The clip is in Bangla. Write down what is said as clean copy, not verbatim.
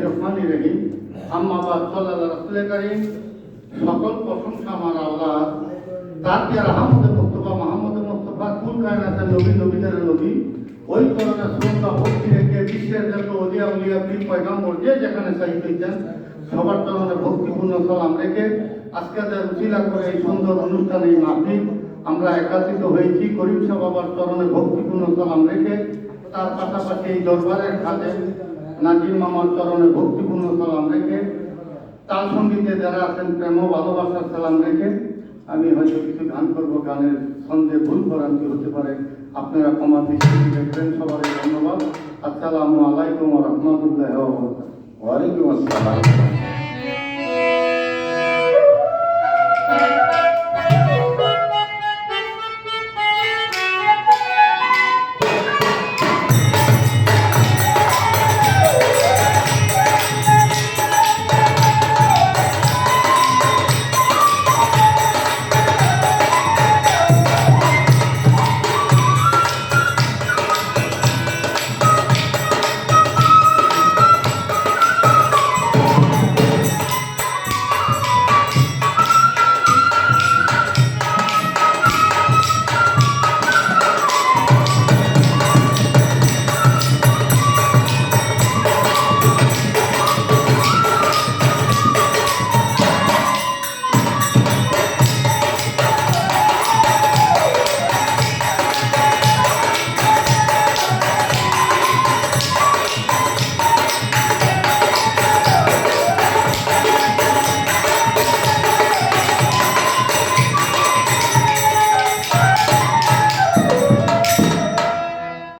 রহমানির রহিম। আম্মা বাদ সাল্লাল্লাহু রাসূলে কারীম। সকল প্রশংসা আমার আল্লাহ, তার পেয়ারা হামদে মুস্তাফা মুহাম্মদ মুস্তাফা কুল কায়নাতের নবী, নবীদের নবী, ওই করোনা শ্রদ্ধা ভক্তি রেখে বিশ্বের যত অলিয়া উলিয়া পীর পয়গম্বর যে যেখানে চাইতেছেন সবার চরণে ভক্তিপূর্ণ সালাম রেখে আজকে উচিলা করে এই সুন্দর অনুষ্ঠানে এই মাহফিল আমরা একত্রিত হয়েছি করিম শাহ বাবার চরণে ভক্তিপূর্ণ সালাম রেখে, তার পাশাপাশি এই দরবারের খাতে নাজিম মামার চরণে ভক্তিপূর্ণ সালাম রেখে, তাল সঙ্গীতে যারা আছেন প্রেম ও ভালোবাসার সালাম রেখে আমি হয়তো কিছু গান করবো। গানের ছন্দে ভুল ভ্রান্তি হতে পারে, আপনারা ক্ষমা দৃষ্টি দেখবেন। সবাই ধন্যবাদ। আসসালামু আলাইকুম ওয়া রাহমাতুল্লাহি ওয়া বারাকাতুহু। ওয়ালাইকুম আসসালাম।